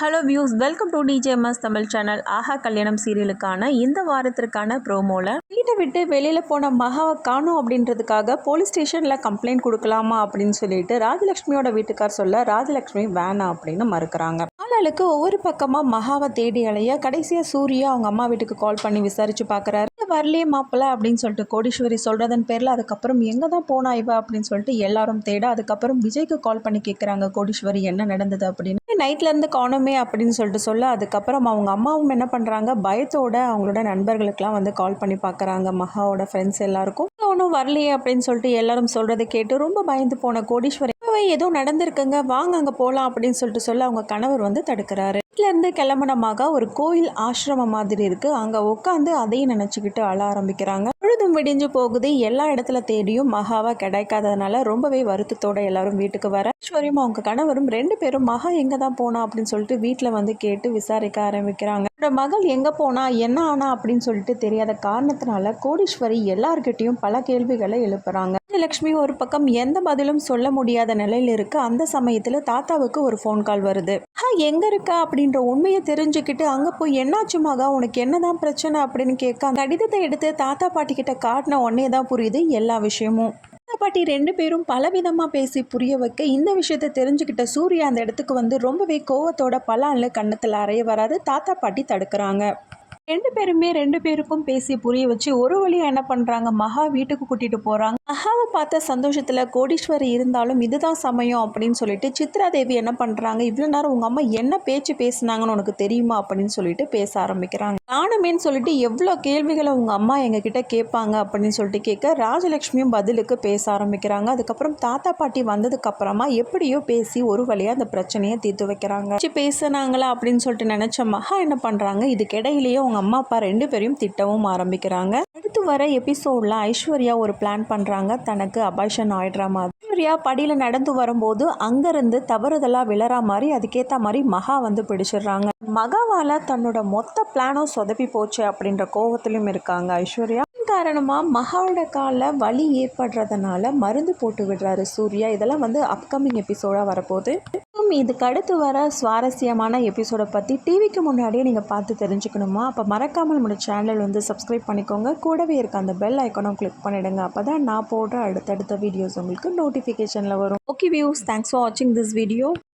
Hello views, welcome to DJMS Tamil channel. Aaha Kalyanam சீரியலுக்கான இந்த வாரத்திற்கான ப்ரோமோவில் வீட்டை விட்டு வெளியில் போன மகாவை காணும் அப்படின்றதுக்காக போலீஸ் ஸ்டேஷனில் கம்ப்ளைண்ட் கொடுக்கலாமா அப்படின்னு சொல்லிட்டு ராஜலக்ஷ்மியோட வீட்டுக்கார் சொல்ல ராஜலக்ஷ்மி வேணாம் அப்படின்னு மறுக்கிறாங்க. ஆளாளுக்கு ஒவ்வொரு பக்கமாக மகாவை தேடி அலைய கடைசியாக சூர்யா அவங்க அம்மா வீட்டுக்கு கால் பண்ணி விசாரித்து பார்க்குறாரு. வரலையே மாப்பிள்ள அப்படின்னு சொல்லிட்டு கோடீஸ்வரி சொல்கிறதன் பேரில் அதுக்கப்புறம் எங்கே தான் போனா இவ அப்படின்னு சொல்லிட்டு எல்லாரும் தேட அதுக்கப்புறம் விஜய்க்கு கால் பண்ணி கேட்குறாங்க கோடீஸ்வரி என்ன நடந்தது அப்படின்னு. நைட்லேருந்து காணுமே அப்படின்னு சொல்ல அதுக்கப்புறம் அவங்க அம்மாவும் என்ன பண்ணுறாங்க, பயத்தோட அவங்களோட நண்பர்களுக்கெல்லாம் வந்து கால் பண்ணி பார்க்குறாங்க. மகாவோட ஃப்ரெண்ட்ஸ் எல்லாருக்கும் ஒன்றும் வரலையே அப்படின்னு சொல்லிட்டு எல்லாரும் சொல்கிறத கேட்டு ரொம்ப பயந்து போன கோடீஸ்வரி ஏதோ நடந்திருக்குங்க, வாங்க அங்கே போகலாம் அப்படின்னு சொல்ல அவங்க கணவர் வந்து தடுக்கிறாரு. வீட்டிலேருந்து கிளம்பின மகா ஒரு கோயில் ஆசிரமம் மாதிரி இருக்குது, அங்கே உட்காந்து அதையும் நினச்சிக்கிட்டு அழ ஆரம்பிக்கிறாங்க. பொழுதும் விடிஞ்சு போகுது, எல்லா இடத்துல தேடியும் மகாவா கிடைக்காததுனால ரொம்பவே வருத்தத்தோட எல்லாரும் வீட்டுக்கு வர ஐஸ்வர்யம் அவங்க கணவரும் ரெண்டு பேரும் மகா எங்கே தான் போனா அப்படின்னு சொல்லிட்டு வீட்டில் வந்து கேட்டு விசாரிக்க ஆரம்பிக்கிறாங்க. மகள் எங்கே போனா என்ன ஆனா அப்படின்னு சொல்லிட்டு தெரியாத காரணத்தினால கோடீஸ்வரி எல்லார்கிட்டையும் பல கேள்விகளை எழுப்புறாங்க. லட்சுமி ஒரு பக்கம் எந்த பதிலும் சொல்ல முடியாத நிலையில இருக்கு. அந்த சமயத்துல தாத்தாவுக்கு ஒரு ஃபோன் கால் வருது. எங்க இருக்கா அப்படின்ற உண்மையை தெரிஞ்சுக்கிட்டு அங்க போய் என்னாச்சு மகா, உனக்கு என்னதான் பிரச்சனை அப்படின்னு கேட்க கடிதத்தை எடுத்து தாத்தா பாட்டி கிட்ட காட்டின உடனே தான் புரியுது எல்லா விஷயமும். பாட்டி ரெண்டு பேரும் பலவிதமாக பேசி புரிய வைக்க இந்த விஷயத்தை தெரிஞ்சுக்கிட்ட சூர்யா அந்த இடத்துக்கு வந்து ரொம்பவே கோவத்தோட பலான்னு கன்னத்தில் அறைய வராது. தாத்தா பாட்டி தடுக்கிறாங்க. ரெண்டு பேருக்கும் பேசி புரிய வச்சு ஒரு வழியாக என்ன பண்ணுறாங்க, மகா வீட்டுக்கு கூட்டிகிட்டு போகிறாங்க. மகாவை பார்த்த சந்தோஷத்தில் கோடீஸ்வரி இருந்தாலும் இதுதான் சமயம் அப்படின்னு சொல்லிட்டு சித்ரா தேவி என்ன பண்ணுறாங்க, இவ்வளோ நேரம் உங்கள் அம்மா என்ன பேச்சு பேசுனாங்கன்னு உனக்கு தெரியுமா அப்படின்னு சொல்லிட்டு பேச ஆரம்பிக்கிறாங்க. நானுமேன்னு சொல்லிட்டு எவ்வளோ கேள்விகளை உங்கள் அம்மா எங்ககிட்ட கேட்பாங்க அப்படின்னு சொல்லிட்டு கேட்க ராஜலட்சுமியும் பதிலுக்கு பேச ஆரம்பிக்கிறாங்க. அதுக்கப்புறம் தாத்தா பாட்டி வந்ததுக்கு அப்புறமா எப்படியோ பேசி ஒரு வழியாக அந்த பிரச்சனையை தீர்த்து வைக்கிறாங்க. பேசினாங்களா அப்படின்னு சொல்லிட்டு நினச்ச மகா என்ன பண்ணுறாங்க, இதுக்கிடையிலேயே அவங்க அம்மா அப்பா ரெண்டு பேரையும் திட்டவும் ஆரம்பிக்கிறாங்க. அடுத்து வர எபிசோட்ல ஐஸ்வர்யா ஒரு பிளான் பண்றாங்க, தனக்கு அபாஷன் ஆயிடுற மாதிரி. ஐஸ்வர்யா படியில நடந்து வரும்போது அங்கிருந்து தவறுதலா விழற மாதிரி அதுக்கேற்ற மாதிரி மகா வந்து பிடிச்சிடுறாங்க. மகாவால தன்னோட மொத்த பிளானும் சொதப்பி போச்சு அப்படின்ற கோவத்திலும் இருக்காங்க ஐஸ்வர்யா. காரணமா மகாவோட காலில் வலி ஏற்படுறதுனால மருந்து போட்டு விடுறாரு சூர்யா. இதெல்லாம் வந்து அப்கமிங் எபிசோடா வரப்போகுது. இதுக்கு அடுத்து வர சுவாரஸ்யமான எபிசோடை பற்றி டிவிக்கு முன்னாடியே நீங்கள் பார்த்து தெரிஞ்சுக்கணுமா? அப்போ மறக்காமல் நம்மளோட சேனல் வந்து சப்ஸ்கிரைப் பண்ணிக்கோங்க. கூடவே இருக்க அந்த பெல் ஐக்கானும் கிளிக் பண்ணிடுங்க. அப்போ தான் நான் போடுற அடுத்தடுத்த வீடியோஸ் உங்களுக்கு நோட்டிஃபிகேஷனில் வரும். ஓகே வியூஸ், தேங்க்ஸ் ஃபார் வாட்சிங் திஸ் வீடியோ.